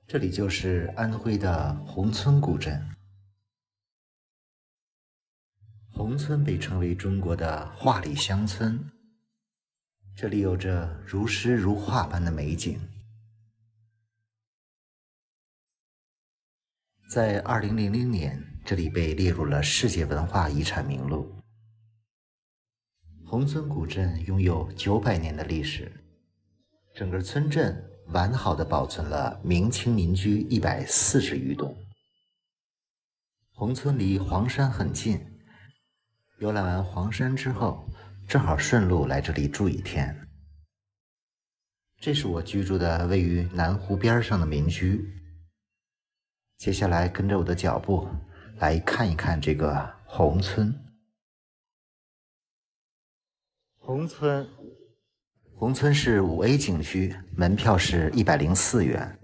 这里就是安徽的宏村古镇。宏村被称为中国的画里乡村，这里有着如诗如画般的美景。在2000年，这里被列入了世界文化遗产名录。宏村古镇拥有900年的历史，整个村镇完好地保存了明清民居140余栋。宏村离黄山很近，游览完黄山之后，正好顺路来这里住一天。这是我居住的位于南湖边上的民居。接下来跟着我的脚步来看一看这个宏村。宏村是5A 景区，门票是104元。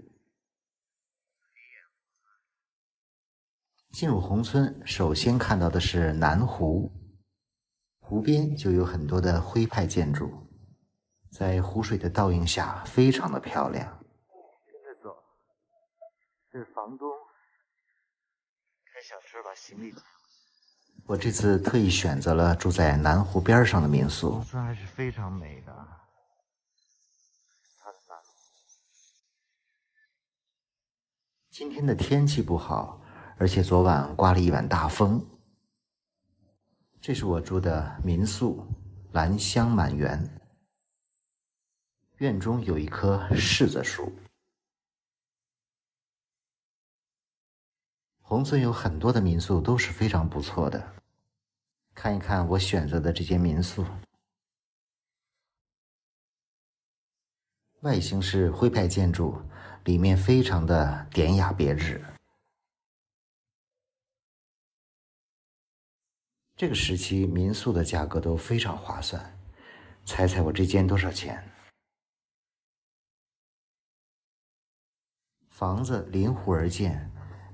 进入宏村，首先看到的是南湖，湖边就有很多的徽派建筑，在湖水的倒映下非常的漂亮。跟着走，是房东开小车把行李。我这次特意选择了住在南湖边上的民宿，村还是非常美的。今天的天气不好，而且昨晚刮了一晚大风。这是我住的民宿兰香满园，院中有一棵柿子树。宏村有很多的民宿都是非常不错的，看一看我选择的这间民宿。外形是徽派建筑，里面非常的典雅别致。这个时期民宿的价格都非常划算，猜猜我这间多少钱？房子临湖而建，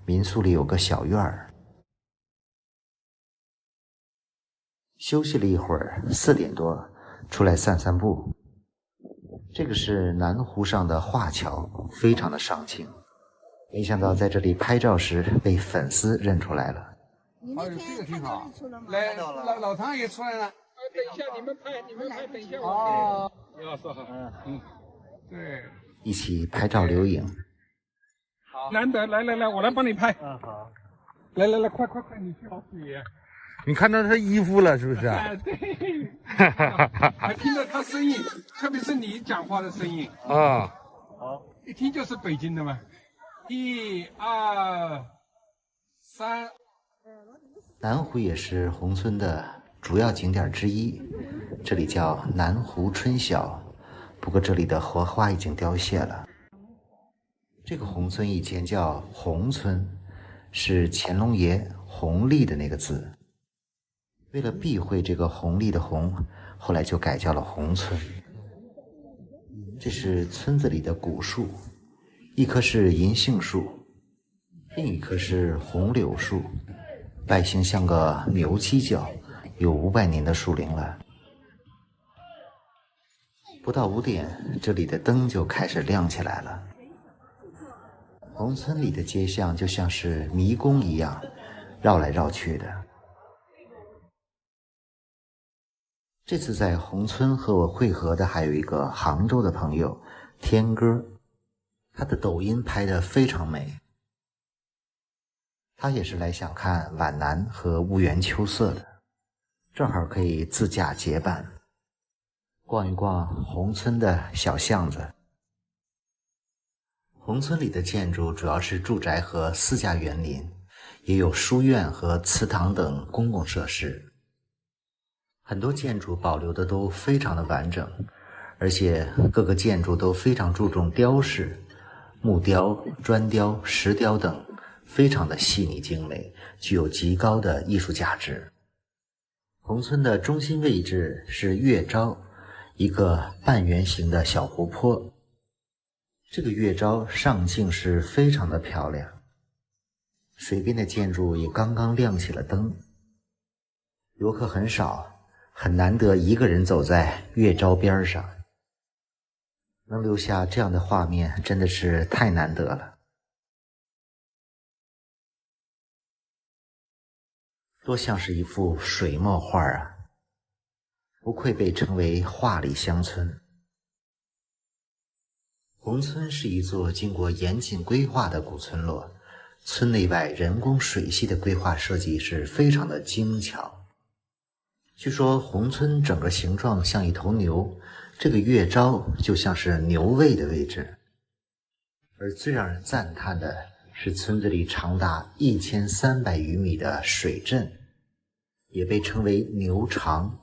民宿里有个小院儿。休息了一会儿，4点多出来散散步。这个是南湖上的画桥，非常的上镜。没想到在这里拍照时被粉丝认出来了。你那天看到日出了吗？来，老唐也出来了。等一下你们拍，等一下我。哦，李老师好。对。一起拍照留影。好。难得，来，我来帮你拍。好。来，快，你去老师爷。你看到他衣服了是不是？对。还听到他声音，特别是你讲话的声音。啊。好。一听就是北京的嘛。1、2、3。南湖也是宏村的主要景点之一，这里叫南湖春晓，不过这里的荷花已经凋谢了。这个宏村以前叫宏村，是乾隆爷弘历的那个字，为了避讳这个弘历的弘，后来就改叫了宏村。这是村子里的古树，一棵是银杏树，另一棵是红柳树，外形像个牛犄角，有500年的树龄了。不到5点，这里的灯就开始亮起来了。宏村里的街巷就像是迷宫一样，绕来绕去的。这次在宏村和我会合的还有一个杭州的朋友天哥，他的抖音拍得非常美。他也是来想看皖南和婺源秋色的，正好可以自驾结伴，逛一逛宏村的小巷子。宏村里的建筑主要是住宅和私家园林，也有书院和祠堂等公共设施。很多建筑保留的都非常的完整，而且各个建筑都非常注重雕饰，木雕、砖雕、石雕等非常的细腻精美，具有极高的艺术价值。宏村的中心位置是月招，一个半圆形的小湖泊。这个月招上镜是非常的漂亮，水边的建筑也刚刚亮起了灯。游客很少，很难得一个人走在月招边上，能留下这样的画面真的是太难得了。多像是一幅水墨画啊！不愧被称为画里乡村。宏村是一座经过严谨规划的古村落，村内外人工水系的规划设计是非常的精巧。据说宏村整个形状像一头牛，这个月招就像是牛位的位置。而最让人赞叹的是村子里长达1300余米的水阵，也被称为牛场。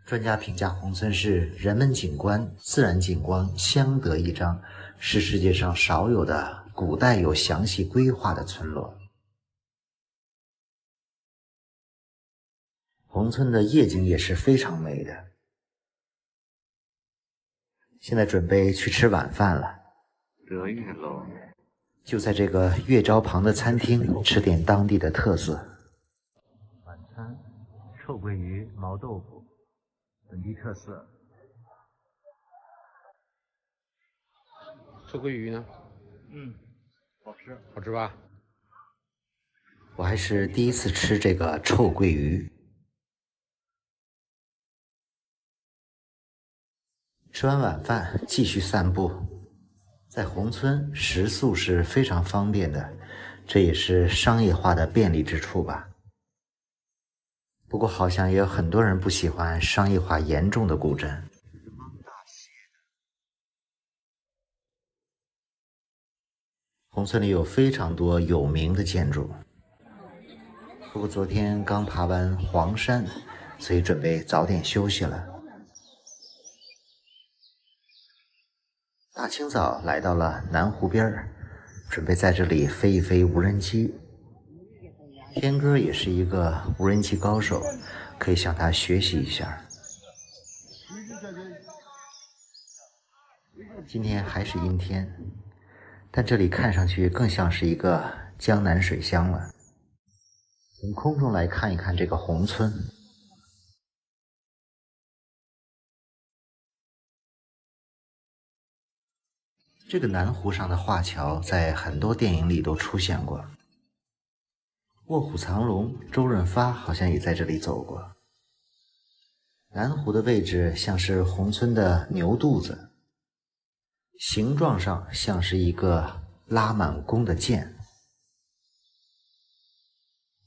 专家评价宏村是人文景观、自然景观相得益彰，是世界上少有的古代有详细规划的村落。宏村的夜景也是非常美的。现在准备去吃晚饭了。德月楼就在这个月招旁的餐厅吃点当地的特色。晚餐臭鳜鱼、毛豆腐，本地特色。臭鳜鱼呢？好吃，好吃吧？我还是第一次吃这个臭鳜鱼。吃完晚饭继续散步。在宏村食宿是非常方便的，这也是商业化的便利之处吧。不过好像也有很多人不喜欢商业化严重的古镇。宏村里有非常多有名的建筑，不过昨天刚爬完黄山，所以准备早点休息了。大清早来到了南湖边儿，准备在这里飞一飞无人机。天哥也是一个无人机高手，可以向他学习一下。今天还是阴天，但这里看上去更像是一个江南水乡了。从空中来看一看这个宏村。这个南湖上的画桥在很多电影里都出现过，《卧虎藏龙》周润发好像也在这里走过。南湖的位置像是宏村的牛肚子，形状上像是一个拉满弓的箭。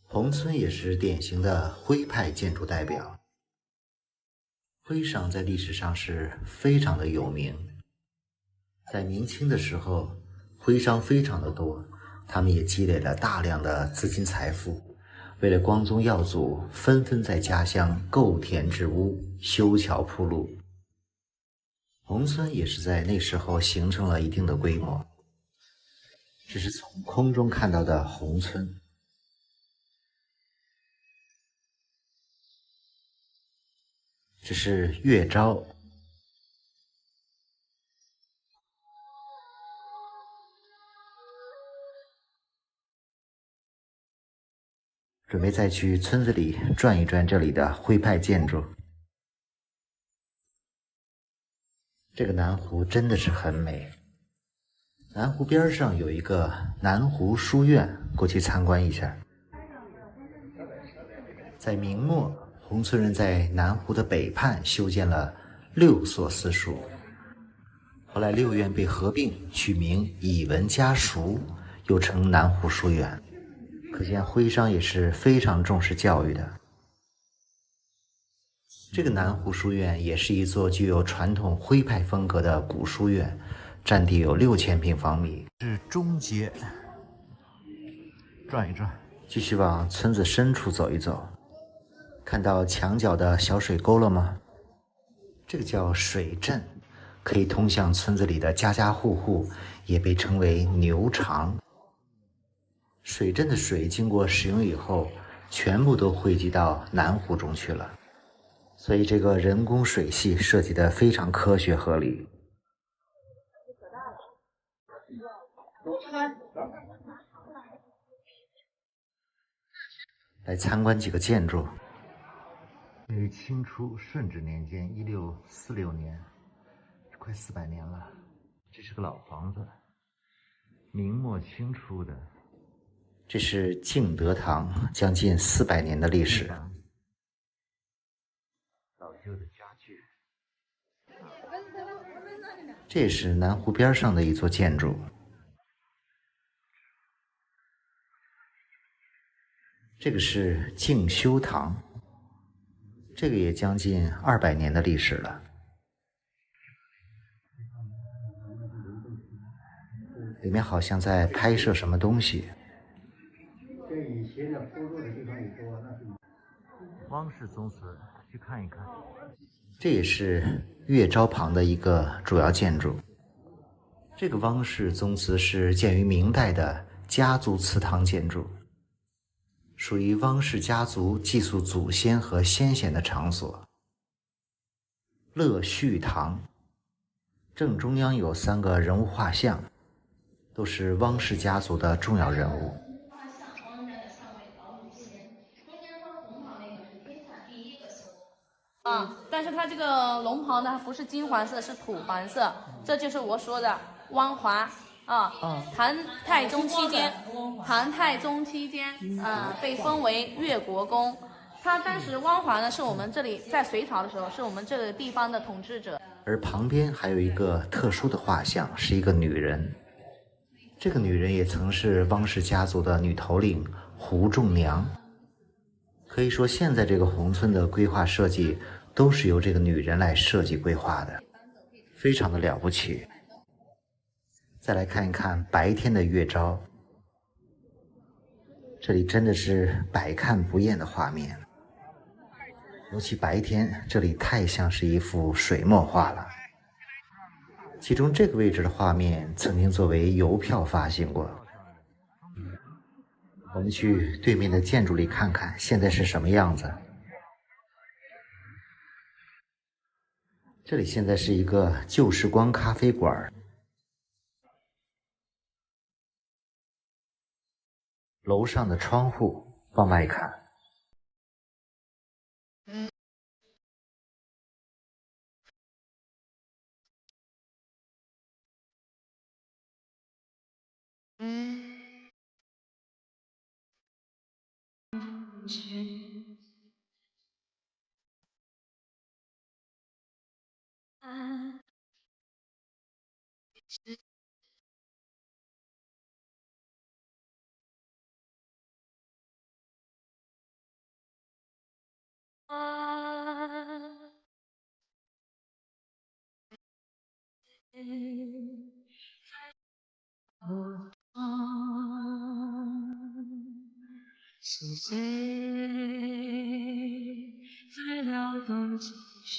宏村也是典型的徽派建筑代表，徽商在历史上是非常的有名。在明清的时候，徽商非常的多，他们也积累了大量的资金财富，为了光宗耀祖，纷纷在家乡构田置屋、修桥铺路。宏村也是在那时候形成了一定的规模。这是从空中看到的宏村。这是月招。准备再去村子里转一转这里的徽派建筑。这个南湖真的是很美。南湖边上有一个南湖书院，过去参观一下。在明末，宏村人在南湖的北畔修建了6所私塾，后来6院被合并，取名以文家塾，又称南湖书院。可见徽商也是非常重视教育的。这个南湖书院也是一座具有传统徽派风格的古书院，占地有6000平方米。是中街，转一转，继续往村子深处走一走。看到墙角的小水沟了吗？这个叫水阵，可以通向村子里的家家户户，也被称为牛场。水镇的水经过使用以后，全部都汇集到南湖中去了，所以这个人工水系设计得非常科学合理。来参观几个建筑。于清初顺治年间1646年，快400年了。这是个老房子，明末清初的。这是敬德堂，将近400年的历史。老旧的家具。这也是南湖边上的一座建筑。这个是敬修堂，这个也将近200年的历史了。里面好像在拍摄什么东西。汪氏宗祠，去看一看。这也是月招旁的一个主要建筑。这个汪氏宗祠是建于明代的家族祠堂建筑，属于汪氏家族祭祀祖先和先贤的场所。乐序堂，正中央有3个人物画像，都是汪氏家族的重要人物。但是它这个龙袍呢，不是金黄色，是土黄色，这就是我说的汪华啊。唐太宗期间，被封为越国公。他当时汪华呢，是我们这里在隋朝的时候，是我们这个地方的统治者。而旁边还有一个特殊的画像，是一个女人。这个女人也曾是汪氏家族的女头领胡仲娘。可以说，现在这个宏村的规划设计都是由这个女人来设计规划的，非常的了不起。再来看一看白天的月招，这里真的是百看不厌的画面。尤其白天，这里太像是一幅水墨画了。其中这个位置的画面曾经作为邮票发行过。我们去对面的建筑里看看，现在是什么样子。这里现在是一个旧时光咖啡馆，楼上的窗户往外看。是谁在撩动琴弦？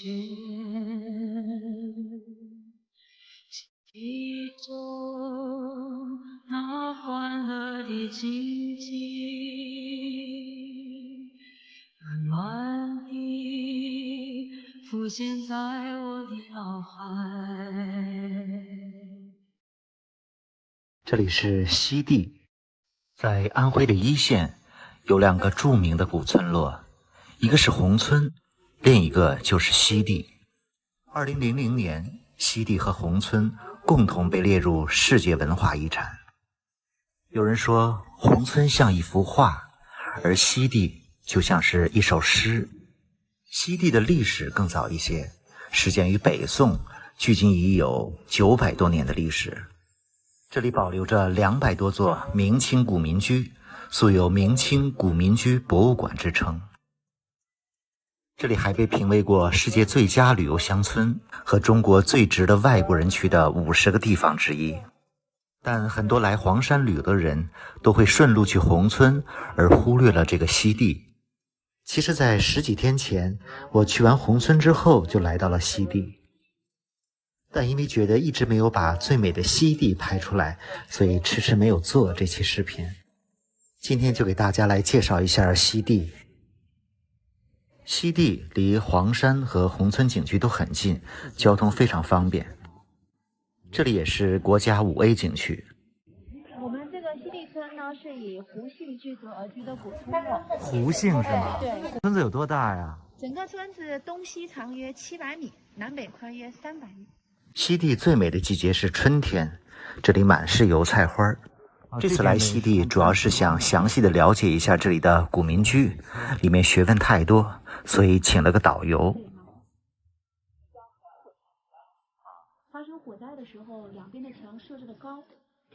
记忆中那欢乐的情景，慢慢地浮现在我的脑海。这里是西递，在安徽的一线有2个著名的古村落，一个是宏村，另一个就是西递。2000年，西递和宏村共同被列入世界文化遗产。有人说，宏村像一幅画，而西递就像是一首诗。西递的历史更早一些，始建于北宋，距今已有900多年的历史。这里保留着200多座明清古民居，素有明清古民居博物馆之称。这里还被评为过世界最佳旅游乡村和中国最值得外国人去的50个地方之一。但很多来黄山旅游的人都会顺路去宏村，而忽略了这个西递。其实在10几天前，我去完宏村之后就来到了西递，但因为觉得一直没有把最美的西递拍出来，所以迟迟没有做这期视频。今天就给大家来介绍一下西递。西递离黄山和宏村景区都很近，交通非常方便。这里也是国家5A 景区。我们这个西递村呢，是以胡姓聚族而居的古村落。胡姓是吗？对。村子有多大呀？整个村子东西长约700米，南北宽约300米。西递最美的季节是春天，这里满是油菜花，这次来西递，主要是想详细的了解一下这里的古民居，里面学问太多，所以请了个导游。发生火灾的时候，两边的墙设置的高，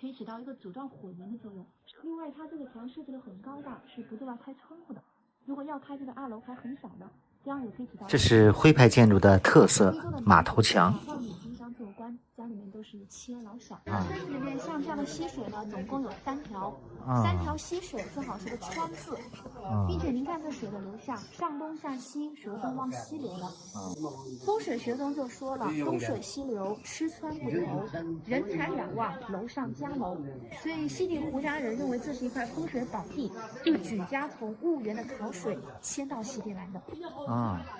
可以起到一个阻断火源的作用。另外，它这个墙设置的很高的，是不对外开窗户的。如果要开这个2楼还很小的，这样也可以起到。这是徽派建筑的特色马头墙。经商做官，家里面都是妻儿老小。村子里面像这样的溪水呢，总共有3条，3条溪水正好是个川字，并且您看这水的流向，上东下西，水都往西流的。风水学中就说了，风水溪流，吃穿不愁，人财两旺，楼上加楼。所以西递胡家人认为这是一块风水宝地，就举家从婺源的考水迁到西递来的。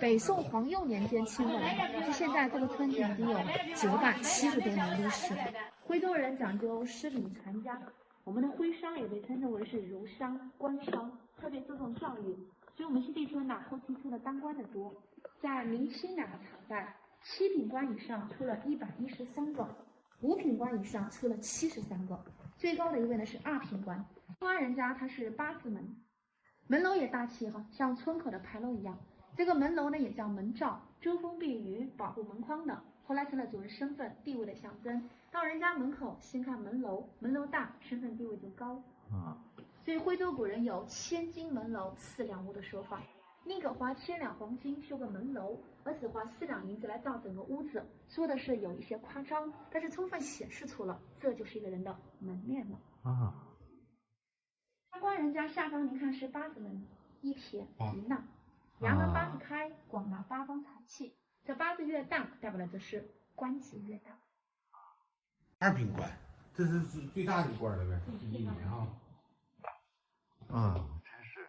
北宋皇佑年间迁过来的，到现在这个村子已经有970多年历史了。徽州人讲究诗礼传家，我们的徽商也被称之为是儒商、官商，特别注重教育，所以我们西递村后期出了当官的多。在明清2个朝代，7品官以上出了113个，5品官以上出了73个，最高的一位呢是2品官。官人家他是8字门，门楼也大气哈，像村口的牌楼一样。这个门楼呢也叫门罩，遮风避雨、保护门框的，后来成了主人身份地位的象征。到人家门口先看门楼，门楼大，身份地位就高。所以徽州古人有千金门楼4两屋的说法，宁可花1000两黄金修个门楼，而只花4两银子来造整个屋子，说的是有一些夸张，但是充分显示出了这就是一个人的门面了。官人家下方您看是8字门，一撇一捺。阳门8字开，广纳8方财气。这8字越大，代表的这是官级越大。2品官，这是最大的官了呗，1年真是。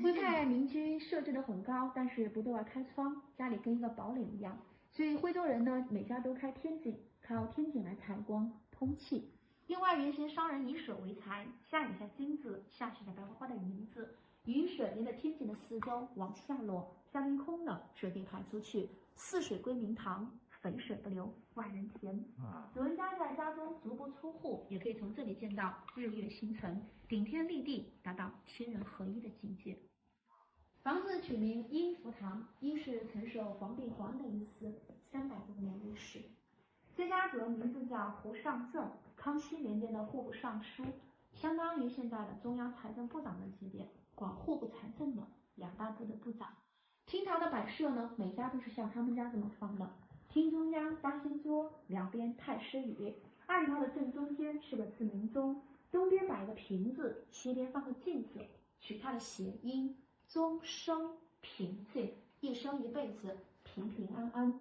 徽派民居设置的很高，但是不对外开窗，家里跟一个堡垒一样。所以徽州人呢，每家都开天井，靠天井来采光通气。另外，原先商人以水为财，下雨下金子，下雪下白花花的银子。雨水沿着天井的四周往下落，下面空了，水可以排出去，四水归明堂，肥水不流外人田。主人家在家中足不出户，也可以从这里见到日月星辰，顶天立地，达到天人合一的境界。房子取名英福堂，英是曾受皇帝皇的意思，300多年历史。这家主人名字叫胡尚正，康熙年间的户部尚书，相当于现在的中央财政部长的级别，管户部财政的2大部的部长。厅堂的摆设呢，每家都是像他们家这么放的。厅中央八仙桌，两边太师椅，2条的正中间是个自鸣钟，东边摆一个瓶子，西边放个镜子，取它的谐音，终生平静，一生一辈子平平安安。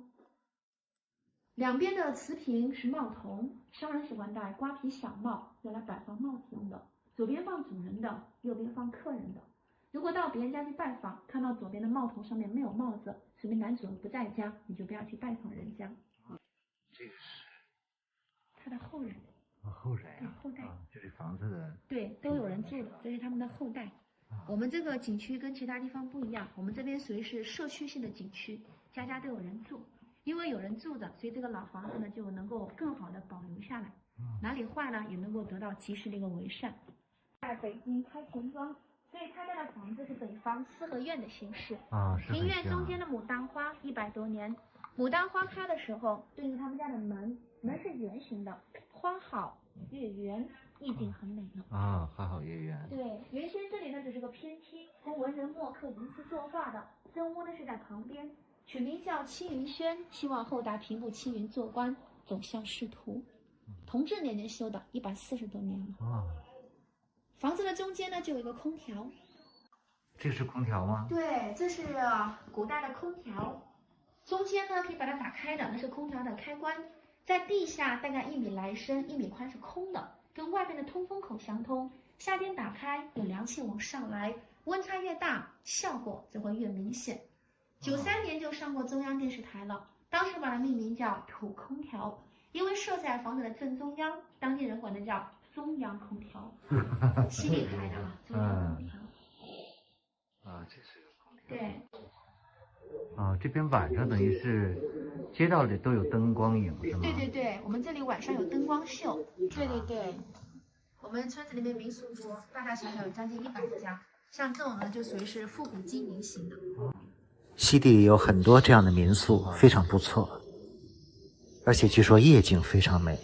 两边的瓷瓶是帽筒，商人喜欢戴瓜皮小帽，用来摆放帽子用的。左边放主人的，右边放客人的。如果到别人家去拜访，看到左边的帽头上面没有帽子，说明男主人不在家，你就不要去拜访人家。这个是他的后人。后人对，后代。这是房子的。对，都有人住的，这是他们的后代。我们这个景区跟其他地方不一样，我们这边属于是社区性的景区，家家都有人住。因为有人住着，所以这个老房子呢就能够更好的保留下来，哪里坏了也能够得到及时的一个为善。在北京开钱庄，所以他家的房子是北方4合院的形式。庭院中间的牡丹花100多年，牡丹花开的时候，对应他们家的门是圆形的，花好月圆，意境很美了。花好月圆。对，原先这里呢只是个偏厅，供文人墨客吟诗作画的，正屋呢是在旁边。取名叫青云轩，希望后代平步青云做官，走向仕途。同治年间修的，140多年了。房子的中间呢就有一个空调。这是空调吗？对，这是古代的空调。中间呢可以把它打开的，那是空调的开关。在地下大概1米来深、1米宽是空的，跟外面的通风口相通。夏天打开，有凉气往上来，温差越大，效果就会越明显。93年就上过中央电视台了，当时把它命名叫土空调，因为设在房子的正中央，当地人管它叫中央空调。西递牌的中央空调。这是个空调。对。啊，这边晚上等于是街道里都有灯光影是吗？对对对，我们这里晚上有灯光秀。对对对，我们村子里面民宿多，大大小小有将近100家，像这种呢就属于是复古经营型的。西递里有很多这样的民宿，非常不错，而且据说夜景非常美。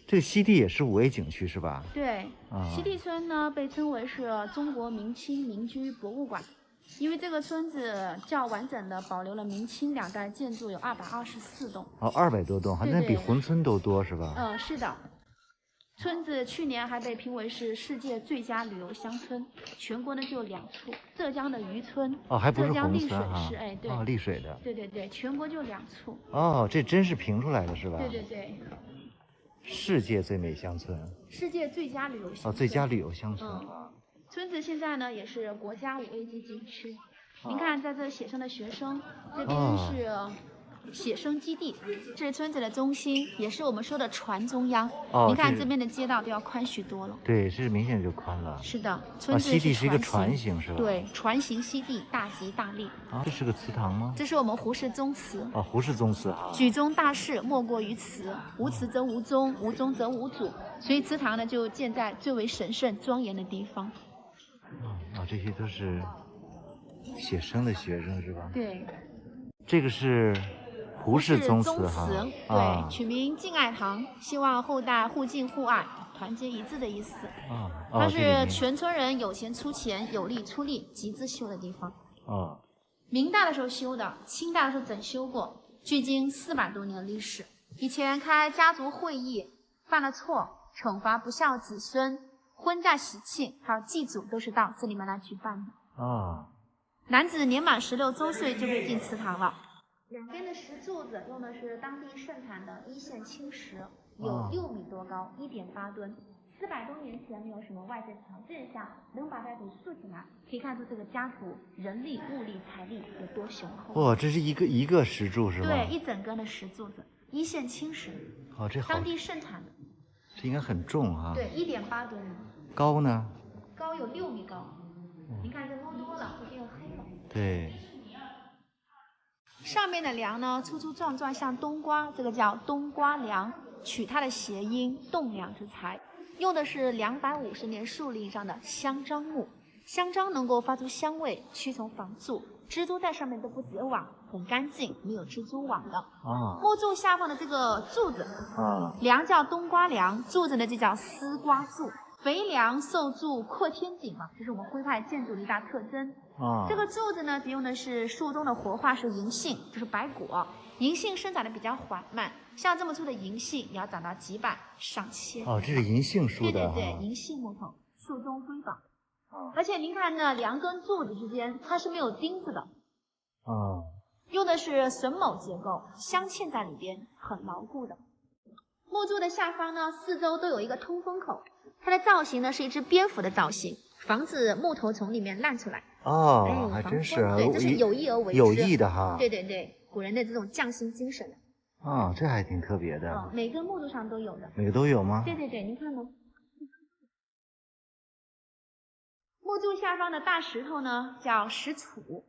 这个西递也是5A景区是吧？对，西递村呢被称为是中国明清民居博物馆，因为这个村子较完整的保留了明清2代建筑，有224栋。哦，200多栋，好像比珲春都多是吧？是的。村子去年还被评为是世界最佳旅游乡村，全国呢就有2处，浙江的渔村，还不是浙江丽水哈，市，对，丽水的，对，全国就2处。这真是评出来的是吧？对。世界最美乡村，世界最佳旅游乡村，最佳旅游乡村村子现在呢也是国家5A级景区。您看，在这写生的学生，这边是写生基地，这是村子的中心，也是我们说的船中央。您看这边的街道都要宽许多了。对，是明显就宽了。是的，村子西递是一个船形是吧？对，船形西递，大吉大利。这是个祠堂吗？这是我们胡氏宗祠。胡氏宗祠哈。举宗大事，莫过于此。无祠则无宗，无宗则无祖。所以祠堂呢就建在最为神圣庄严的地方。这些都是写生的学生是吧？对。这个是胡氏宗祠哈。对，取名敬爱堂，希望后代互敬互爱，团结一致的意思。它是全村人有钱出钱，有力出力，集资修的地方。明代的时候修的，清代的时候整修过，距今400多年的历史。以前开家族会议，犯了错，惩罚不孝子孙，婚嫁喜庆，还有祭祖，都是到这里面来举办的。男子年满16周岁就可以进祠堂了。两边的石柱子用的是当地盛产的一线青石，有6米多高，1.8吨。400多年前没有什么外在条件下，能把它给竖起来，可以看出这个家族人力、物力、财力有多雄厚。这是一个石柱是吗？对，一整根的石柱子，一线青石。这好。当地盛产的。这应该很重啊。对，1.8吨。高呢？高有6米高。你看这摸多了，这边又黑了。对。上面的梁呢，粗粗壮壮像冬瓜，这个叫冬瓜梁，取它的谐音栋梁之材。用的是250年树龄以上的香樟木，香樟能够发出香味，驱虫防蛀，蜘蛛在上面都不结网，很干净，没有蜘蛛网的。木柱下方的这个柱子，梁叫冬瓜梁，柱子呢就叫丝瓜柱。肥梁受柱扩天井嘛，这是我们徽派建筑的一大特征。这个柱子呢，只用的是树中的活化石银杏，就是白果。银杏生长的比较缓慢，像这么粗的银杏也要长到几百上千。这是银杏树的。对，银杏木头，树中瑰宝。而且您看呢，梁跟柱子之间它是没有钉子的。用的是榫卯结构，镶嵌在里边，很牢固的。木柱的下方呢，四周都有一个通风口。它的造型呢是一只蝙蝠的造型，防止木头从里面烂出来。还真是。对，这是有意而为之。有意的哈。对，古人的这种匠心精神。这还挺特别的。每个木柱上都有的。每个都有吗？对，您看呢。木柱下方的大石头呢叫石杵。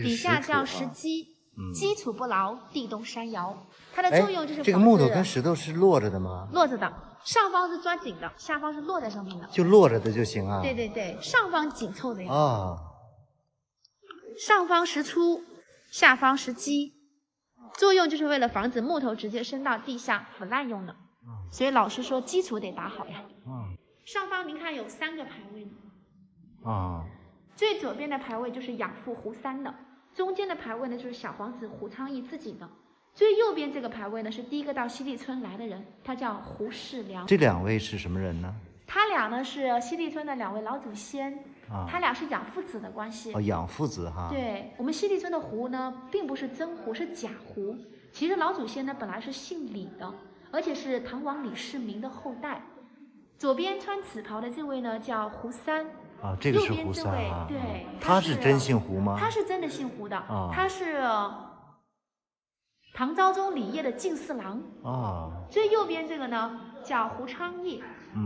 底下叫石基。基础不牢，地动山摇。它的作用就是这个木头跟石头是摞着的吗？摞着的，上方是抓紧的，下方是摞在上面的。就摞着的就行啊。对，上方紧凑的呀。上方石粗，下方石基，作用就是为了防止木头直接伸到地下腐烂用的。所以老师说基础得打好呀。上方您看有3个牌位呢。最左边的牌位就是养父胡三的。中间的牌位呢，就是小皇子胡昌义自己的。最右边这个牌位呢，是第一个到西递村来的人，他叫胡世良。这2位是什么人呢？他俩呢是西递村的2位老祖先，他俩是养父子的关系。养父子哈。对，我们西递村的胡呢，并不是真胡，是假胡。其实老祖先呢，本来是姓李的，而且是唐王李世民的后代。左边穿紫袍的这位呢，叫胡三。这个是胡三啊。对，他是真姓胡吗？他是真的姓胡的。他是唐昭宗李晔的近侍郎。最右边这个呢叫胡昌义，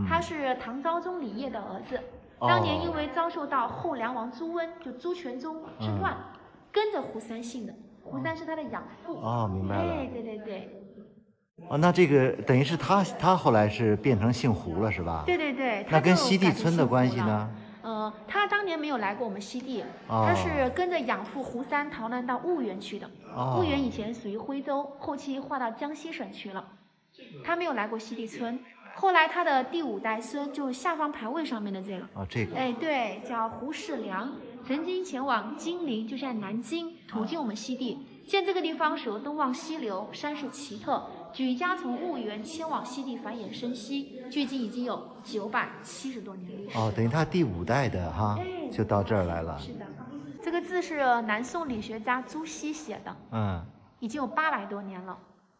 他是唐昭宗李晔的儿子。当年因为遭受到后梁王朱温就朱全忠之乱，跟着胡三姓的，胡三是他的养父。哦，明白了。对对对。哦，那这个等于是他后来是变成姓胡了，是吧？对对对。那跟西递村的关系呢？他当年没有来过我们西递，他是跟着养父胡三逃难到婺源去的。婺源以前属于徽州，后期划到江西省去了。他没有来过西递村。后来他的第5代孙就是下方牌位上面的这个。这个。哎，对，叫胡世良，曾经前往金陵，就现在南京，途经我们西递。现这个地方属东望西流，山势奇特。举家从婺源迁往西递繁衍生息，距今已经有970多年历史。等于他第5代的哈，就到这儿来了。是的，这个字是南宋理学家朱熹写的，已经有800多年了，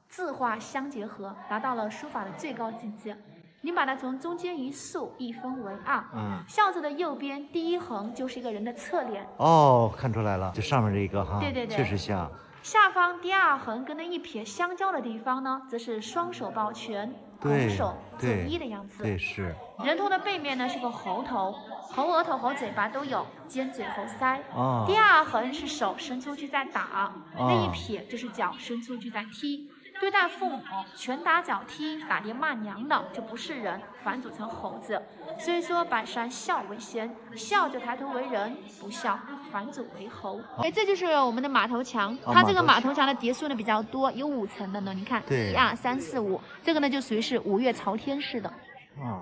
字画相结合，达到了书法的最高境界。你把它从中间一竖，一分为2。笑字的右边第1横就是一个人的侧脸。看出来了，就上面这个哈，对对对，确实像。下方第2横跟那一撇相交的地方呢，则是双手抱拳，拱手作揖的样子。对，是。人头的背面呢是个猴头，猴额头、猴嘴巴都有，尖嘴猴腮。第2横是手伸出去在打，那一撇就是脚伸出去在踢。对待父母，拳打脚踢、打爹骂娘的就不是人，反组成猴子。所以说百善孝为先，孝就抬头为人，不孝反组为猴。这就是我们的马头墙，它这个马头墙的叠数呢比较多，有5层的呢。你看，1、2、3、4、5，这个呢就属于是5岳朝天式的。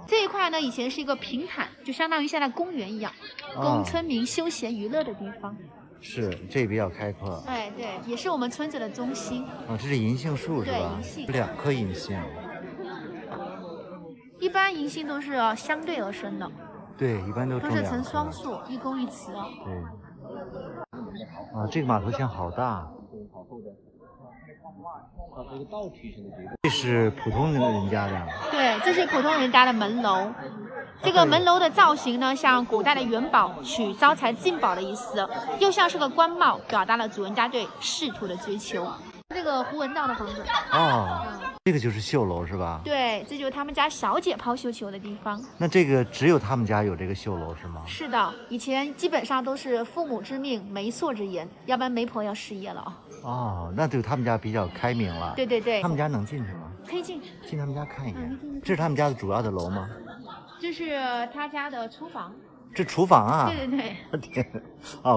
这一块呢以前是一个平坦，就相当于现在公园一样，供村民休闲娱乐的地方。是，这比较开阔。对，也是我们村子的中心。这是银杏树是吧？对，银杏，2棵银杏。一般银杏都是相对而生的。对，一般都是成双树，一公一雌。对。这个马头墙好大。这是普通人家的。对，这是普通人家的门楼。这个门楼的造型呢，像古代的元宝，取招财进宝的意思，又像是个官帽，表达了主人家对仕途的追求。这个胡文道的房子。这个就是绣楼是吧？对，这就是他们家小姐抛绣球的地方。那这个只有他们家有这个绣楼是吗？是的，以前基本上都是父母之命，媒妁之言，要不然媒婆要失业了那就他们家比较开明了。对。他们家能进去吗？可以进去。进他们家看一眼。这是他们家的主要的楼吗？这是他家的厨房。这厨房啊？对。天，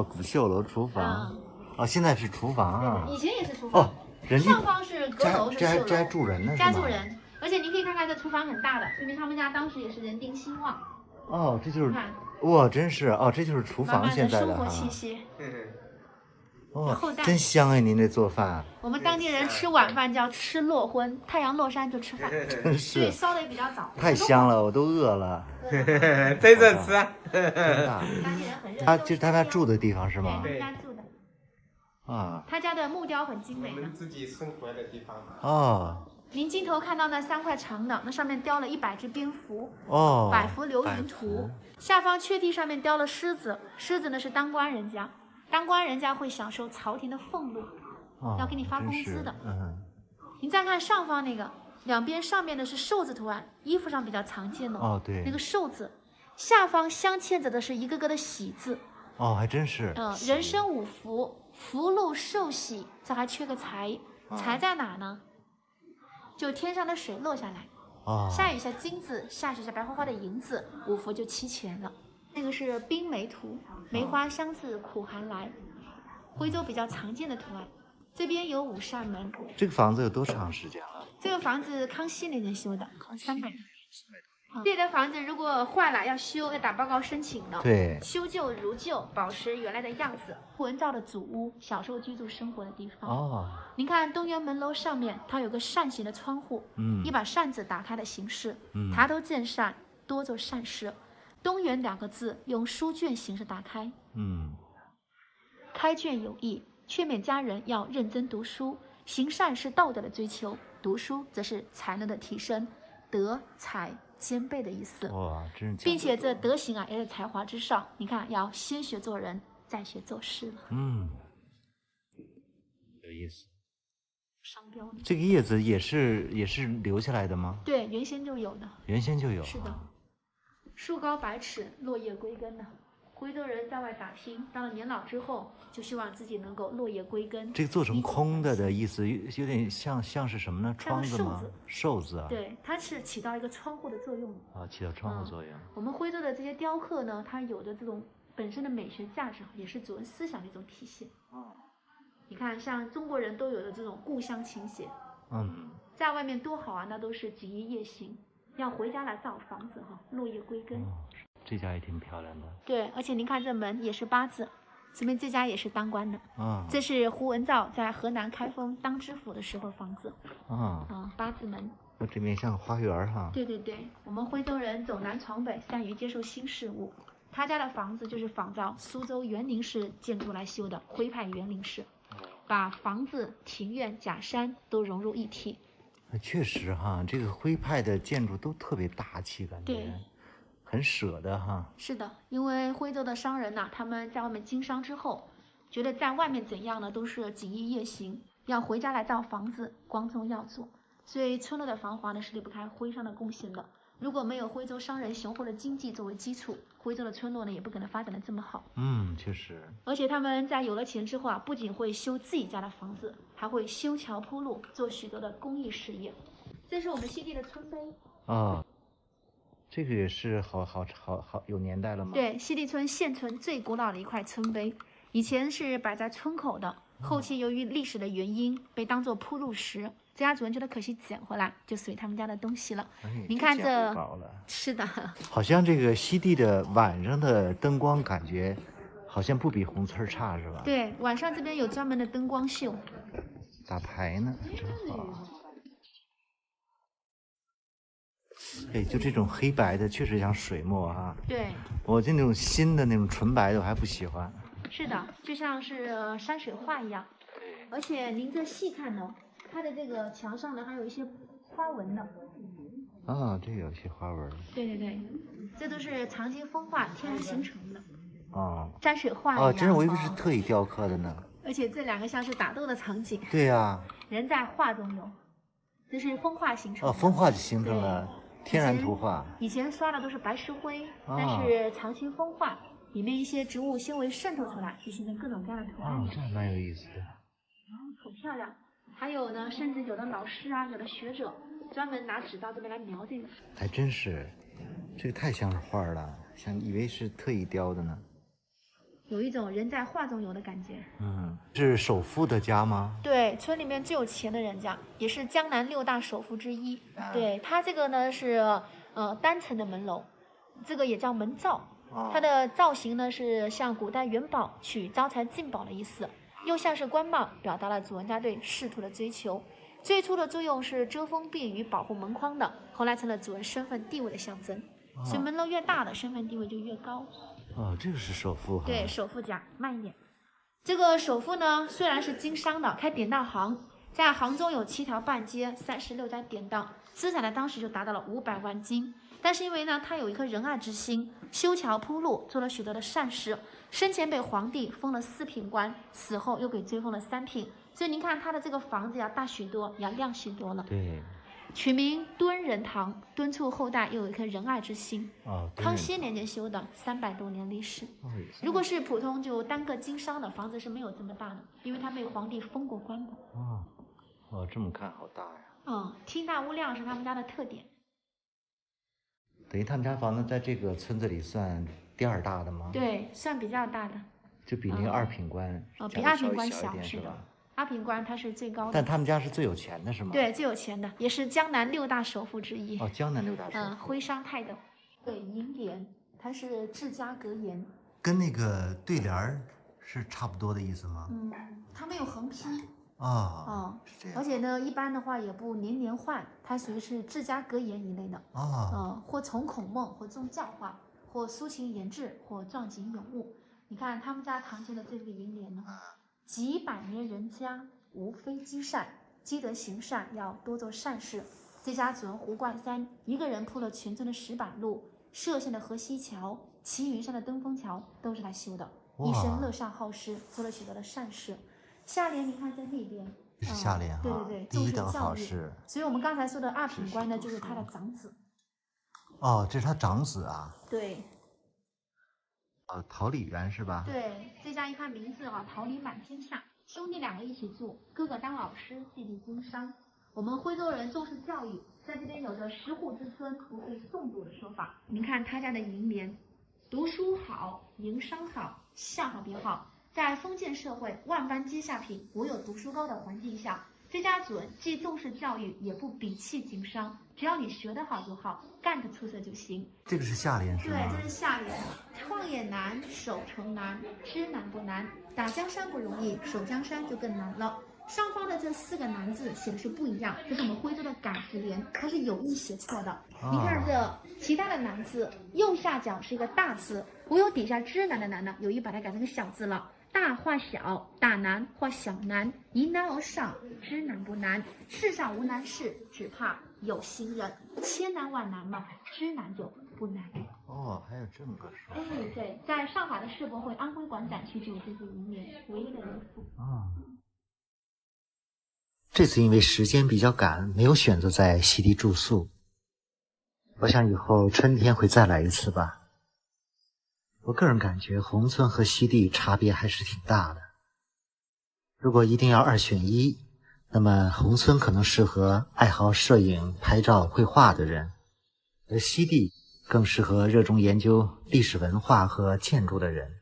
古绣楼厨房。现在是厨房啊。以前也是厨房。上方是阁楼，是绣楼。这还住人呢。家住人，而且您可以看看这厨房很大的，说明他们家当时也是人丁兴旺。这就是哇，真是这就是厨房现在的生活气息。真香哎！您这做饭，我们当地人吃晚饭叫吃落荤，太阳落山就吃饭，真是，所以烧的也比较早。太香了，我都饿了。在这吃啊，真大。当地人很热。就是他家住的地方是吗？对，他家住的。他家的木雕很精美的。我们自己生活的地方。您镜头看到那3块长的，那上面雕了100只蝙蝠。百福流云图。下方阙地上面雕了狮子，狮子呢是当官人家。当官人家会享受朝廷的俸禄，要给你发工资的。你再看上方那个，两边上面的是寿字图案，衣服上比较常见的。对，那个寿字，下方镶嵌着的是一个个的喜字。还真是。人生5福，福禄寿喜，这还缺个财，财在哪呢？就天上的水落下来，下雨下金子，下雪下白花花的银子，5福就齐全了。那个是冰梅图，梅花香自苦寒来，徽州比较常见的图案。这边有5扇门。这个房子有多长时间了？这个房子康熙那年修的，300年。这里的房子如果坏了要修，要打报告申请的。对，修旧如旧，保持原来的样子。胡文照的祖屋，小时候居住生活的地方。您看东园门楼上面，它有个扇形的窗户，一把扇子打开的形式，抬头见扇，多做善事。东园2个字用书卷形式打开。开卷有益，劝勉家人要认真读书。行善是道德的追求，读书则是才能的提升，德才兼备的意思。真是。并且这德行也是才华之上。你看，要先学做人，再学做事了。有意思。商标呢？这个叶子也是留下来的吗？对，原先就有的。原先就有。是的。树高百尺，落叶归根呢。徽州人在外打拼，到了年老之后，就希望自己能够落叶归根。这个做成空的意思，有点像是什么呢？窗子吗？寿字啊。对，它是起到一个窗户的作用。啊，起到窗户作用。我们徽州的这些雕刻呢，它有着这种本身的美学价值，也是祖文思想的一种体现。你看，像中国人都有的这种故乡情结。在外面多好啊，那都是锦衣夜行，要回家来造房子哈，落叶归根。这家也挺漂亮的。对，而且您看这门也是八字，说明这家也是当官的。这是胡文照在河南开封当知府的时候房子。八字门。这边像花园哈。对对对，我们徽州人走南闯北，善于接受新事物。他家的房子就是仿照苏州园林式建筑来修的，徽派园林式，把房子、庭院、假山都融入一体。确实哈，这个徽派的建筑都特别大气，感觉。对。很舍得哈。是的，因为徽州的商人呐，他们在外面经商之后，觉得在外面怎样呢，都是锦衣夜行，要回家来造房子，光宗耀祖。所以村落的繁华呢，是离不开徽商的贡献的。如果没有徽州商人雄厚的经济作为基础，徽州的村落呢，也不可能发展的这么好。确实。而且他们在有了钱之后啊，不仅会修自己家的房子，还会修桥铺路，做许多的公益事业。这是我们西地的村碑。这个也是好有年代了吗？对，西地村县村最古老的一块村碑，以前是摆在村口的，后期由于历史的原因被当作铺路石，这家主人觉得可惜捡回来，就属于他们家的东西了。您看这，是的，好像这个西地的晚上的灯光感觉好像不比红村差，是吧？对，晚上这边有专门的灯光秀，打牌呢，真好。就这种黑白的，确实像水墨哈。对，我这种新的那种纯白的，我还不喜欢。是的，就像是山水画一样。而且您这细看呢，它的这个墙上呢还有一些花纹的。这有一些花纹。对对对，这都是长津风化天然形成的。山水画一样。真是我以为是特意雕刻的呢。而且这两个像是打斗的场景。对呀。人在画中有，这是风化形成的。风化就形成了。天然图画，以前刷的都是白石灰，但是长期风化，里面一些植物纤维渗透出来，就形成各种各样的图案。这还蛮有意思的。很漂亮。还有呢，甚至有的老师啊，有的学者专门拿纸到这边来描这个。还真是，这个太像是画了，以为是特意雕的呢。有一种人在画中有的感觉。是首富的家吗？对，村里面最有钱的人家，也是江南6大首富之一。对，它这个呢是单层的门楼，这个也叫门罩。它的造型呢是像古代元宝取招财进宝的意思，又像是官帽，表达了主人家对仕途的追求。最初的作用是遮风避雨、保护门框的，后来成了主人身份地位的象征。所以门楼越大的身份地位就越高。这个是首富哈。对，首富家，慢一点。这个首富呢，虽然是经商的，开典当行，在杭州有7条半街，36家典当，资产呢当时就达到了500万金。但是因为呢，他有一颗仁爱之心，修桥铺路，做了许多的善事，生前被皇帝封了4品官，死后又给追封了3品，所以您看他的这个房子要大许多，要亮许多了。对。取名敦仁堂，敦促后代又有一颗仁爱之心。康熙年间修的，300多年历史。如果是普通就单个经商的房子是没有这么大的，因为他被皇帝封过官的。这么看好大呀。厅大屋亮是他们家的特点。等于他们家房子在这个村子里算第2大的吗？对，算比较大的。就比那个2品官比2品官小是吧？2品官他是最高的。但他们家是最有钱的是吗？对，最有钱的，也是江南6大首富之一。江南6大首富。徽商泰斗。对，楹联，它是治家格言。跟那个对联是差不多的意思吗？它没有横批。是这样。而且呢，一般的话也不年年换，它属于是治家格言一类的。或从孔孟，或重教化，或抒情言志，或壮景咏物。你看他们家堂前的这个楹联呢，几百年人家，无非积善，积德行善，要多做善事。这家主人胡冠三一个人铺了全村的石板路，歙县的河西桥，齐云山的登峰桥都是他修的，一生乐善好施，做了许多的善事。下联你看在那边，是下联哈。对对对，第一等好事。所以我们刚才说的2品官呢，就是他的长子。哦，这是他长子啊。对。桃李园是吧？对，这家一看名字啊，桃李满天下，兄弟两个一起住，哥哥当老师，弟弟经商。我们徽州人重视教育，在这边有着10户之村不会诵读的说法。您看他家的楹联：读书好，营商好，下好别好。在封建社会万般皆下品，唯有读书高的环境下，这家主人既重视教育，也不鄙弃经商，只要你学得好就好，干得出色就行。这个是下联是吗？对，这是下联。创业难，守成难，知难不难。打江山不容易，守江山就更难了。上方的这4个难字写的是不一样，这是我们徽州的改字联，它是有意写错的。你看这其他的难字，右下角是一个大字，唯有底下知难的难呢，有意把它改成个小字了。大化小，大难化小难，迎难而上，知难不难。世上无难事，只怕有心人。千难万难嘛，知难就不难。哦，还有这么个说。对，在上海的世博会安徽馆展区就有这些楹联，唯一的一幅。这次因为时间比较赶，没有选择在西堤住宿。我想以后春天会再来一次吧。我个人感觉宏村和西堤差别还是挺大的。如果一定要2选1，那么宏村可能适合爱好摄影、拍照、绘画的人，而西堤更适合热衷研究历史文化和建筑的人。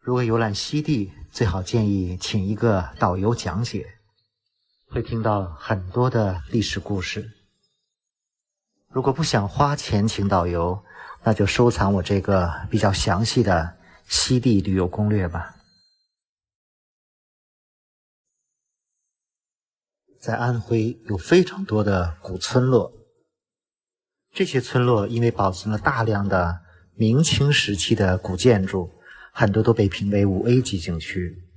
如果游览西堤，最好建议请一个导游讲解，会听到很多的历史故事。如果不想花钱请导游，那就收藏我这个比较详细的西堤旅游攻略吧。在安徽有非常多的古村落，这些村落因为保存了大量的明清时期的古建筑，很多都被评为5A 级景区。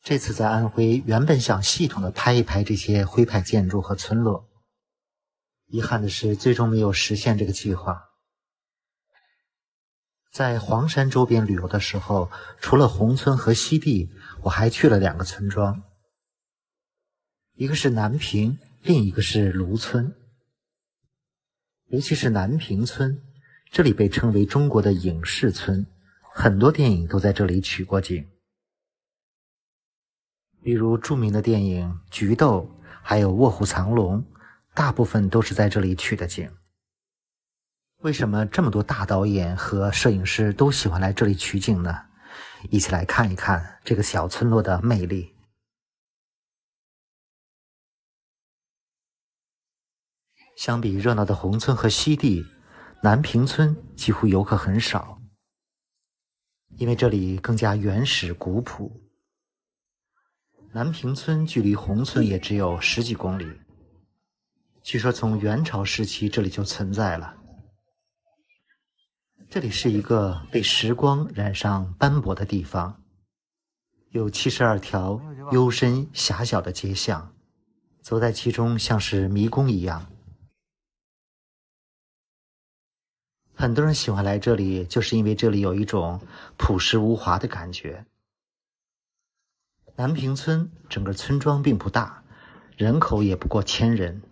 这次在安徽原本想系统的拍一拍这些徽派建筑和村落，遗憾的是最终没有实现这个计划。在黄山周边旅游的时候，除了宏村和西堤，我还去了2个村庄，一个是南平，另一个是卢村。尤其是南平村，这里被称为中国的影视村，很多电影都在这里取过景，比如著名的电影《菊豆》还有《卧虎藏龙》，大部分都是在这里取的景。为什么这么多大导演和摄影师都喜欢来这里取景呢？一起来看一看这个小村落的魅力。相比热闹的宏村和西堤，南平村几乎游客很少，因为这里更加原始古朴。南平村距离宏村也只有10几公里，据说从元朝时期这里就存在了。这里是一个被时光染上斑驳的地方，有72条幽深狭小的街巷，走在其中像是迷宫一样。很多人喜欢来这里，就是因为这里有一种朴实无华的感觉。南平村整个村庄并不大，人口也不过1000人，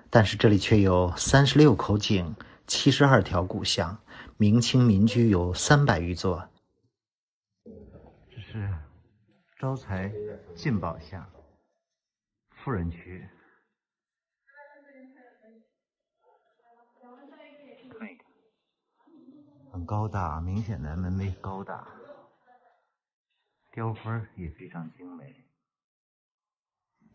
但是这里却有36口井、72条古巷，明清民居有300余座。这是招财进宝巷，富人区。看一看，很高大，明显的门楣高大，雕花也非常精美。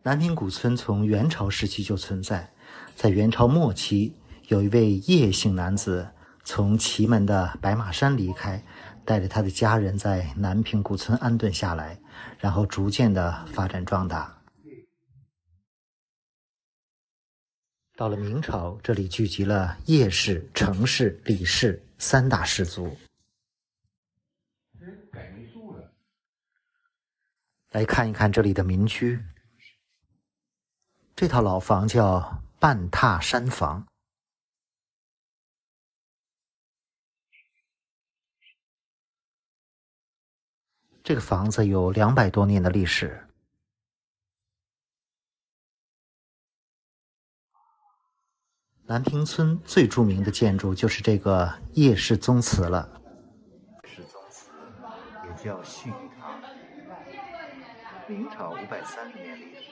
南平古村从元朝时期就存在，在元朝末期，有一位叶姓男子从祁门的白马山离开，带着他的家人在南平古村安顿下来，然后逐渐的发展壮大。到了明朝，这里聚集了叶氏、程氏、李氏3大氏族。来看一看这里的民居。这套老房叫半榻山房，这个房子有200多年的历史。南屏村最著名的建筑就是这个叶氏宗祠了。叶氏宗祠也叫旭玉堂，明朝530年历史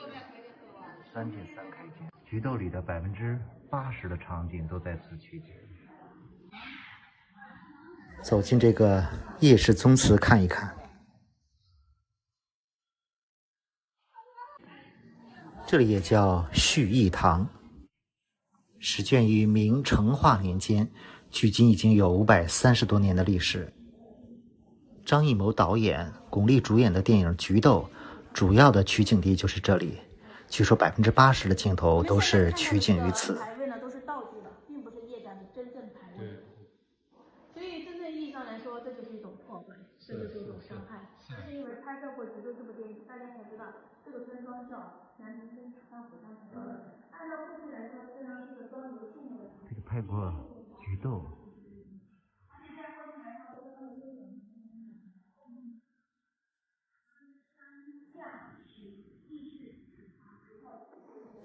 ，3进3开建，菊豆里的80%的场景都在此取景。走进这个叶氏宗祠看一看，这里也叫旭玉堂，始建于明成化年间，距今已经有530多年的历史。张艺谋导演、巩俐主演的电影《菊豆》，主要的取景地就是这里，据说80%的镜头都是取景于此。牌位呢都是道具的，并不是叶家的真正牌位。所以真正意义上来说，这就是一种破坏，甚至是一种伤害。是因为拍摄过《菊豆》这部电影，大家才知道这个村庄叫南屏村川府山村。按照过去来说，虽然是个庄园树木的。这个拍过菊豆。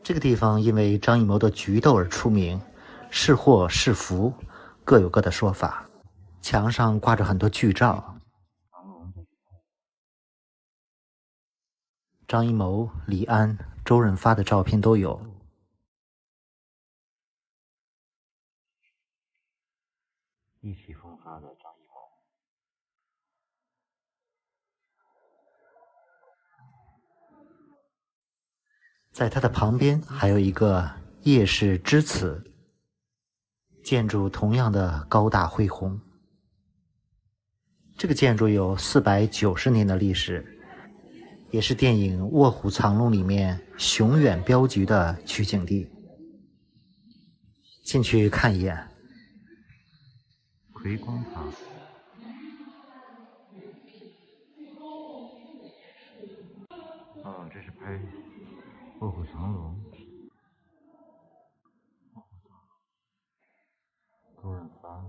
这个地方因为张艺谋的菊豆而出名，是祸是福，各有各的说法。墙上挂着很多剧照，张艺谋、李安、周润发的照片都有。意气风发的张艺谋。在它的旁边还有一个叶氏之祠，建筑同样的高大恢宏。这个建筑有490年的历史，也是电影《卧虎藏龙》里面熊远镖局的取景地。进去看一眼。葵光堂。哦，这是拍《卧虎藏龙》。周润发。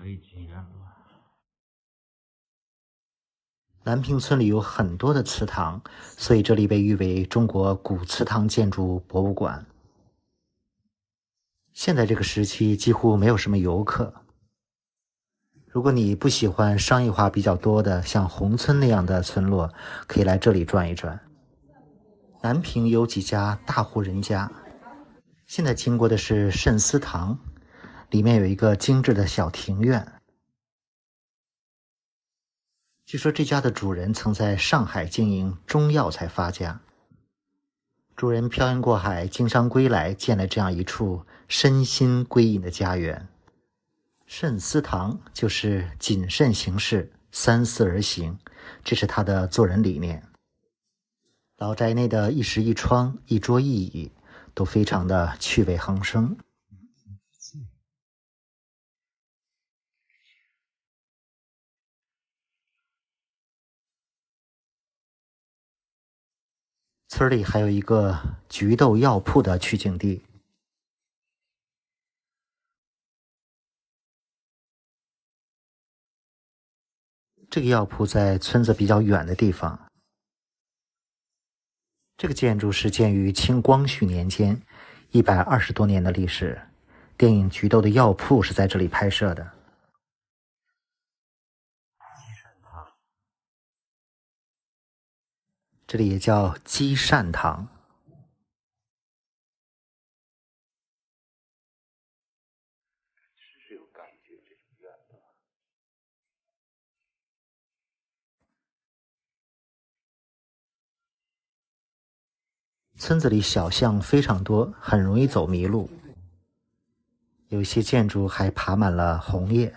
危急了。南屏村里有很多的祠堂，所以这里被誉为中国古祠堂建筑博物馆。现在这个时期几乎没有什么游客。如果你不喜欢商业化比较多的像宏村那样的村落，可以来这里转一转。南屏有几家大户人家，现在经过的是慎思堂，里面有一个精致的小庭院。据说这家的主人曾在上海经营中药材发家，主人漂洋过海经商归来，建了这样一处身心归隐的家园。慎思堂就是谨慎行事，三思而行，这是他的做人理念。老宅内的一室一窗、一桌一椅都非常的趣味横生。村里还有一个菊豆药铺的取景地。这个药铺在村子比较远的地方。这个建筑是建于清光绪年间，120多年的历史。电影《菊豆》的药铺是在这里拍摄的。这里也叫积善堂。是有感觉这种院子。村子里小巷非常多，很容易走迷路。有些建筑还爬满了红叶。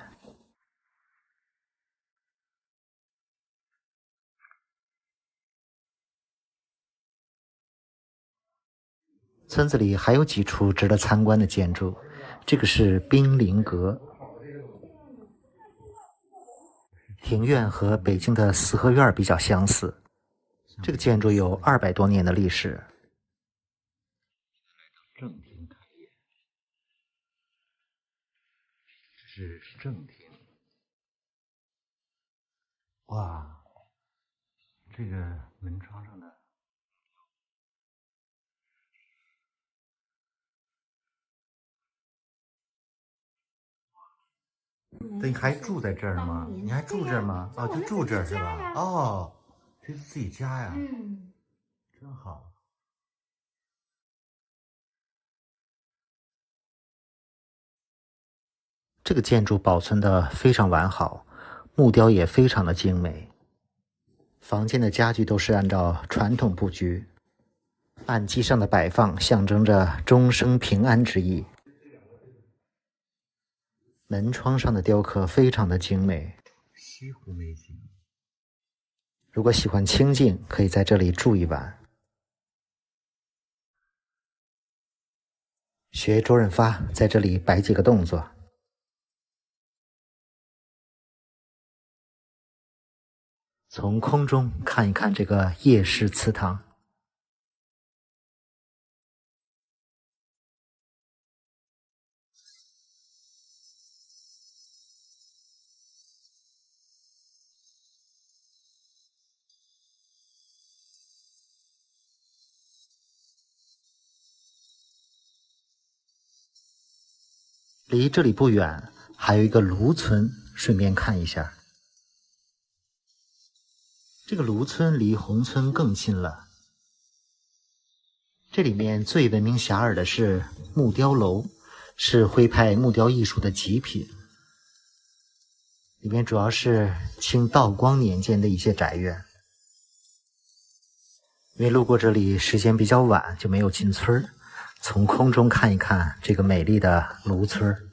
村子里还有几处值得参观的建筑，这个是冰灵阁。庭院和北京的四合院比较相似，这个建筑有200多年的历史。正厅开业，这是正厅。哇，这个门窗上的。对，你还住在这儿吗？你还住这儿吗？哦，就住这儿是吧？哦，这是自己家呀。嗯，真好。这个建筑保存的非常完好，木雕也非常的精美。房间的家具都是按照传统布局，案几上的摆放象征着终生平安之意。门窗上的雕刻非常的精美，西湖美景。如果喜欢清静，可以在这里住一晚。学周润发在这里摆几个动作。从空中看一看这个夜市祠堂。离这里不远还有一个卢村，顺便看一下。这个卢村离宏村更近了。这里面最闻名遐迩的是木雕楼，是徽派木雕艺术的极品。里面主要是清道光年间的一些宅院。因为路过这里时间比较晚，就没有进村，从空中看一看这个美丽的卢村。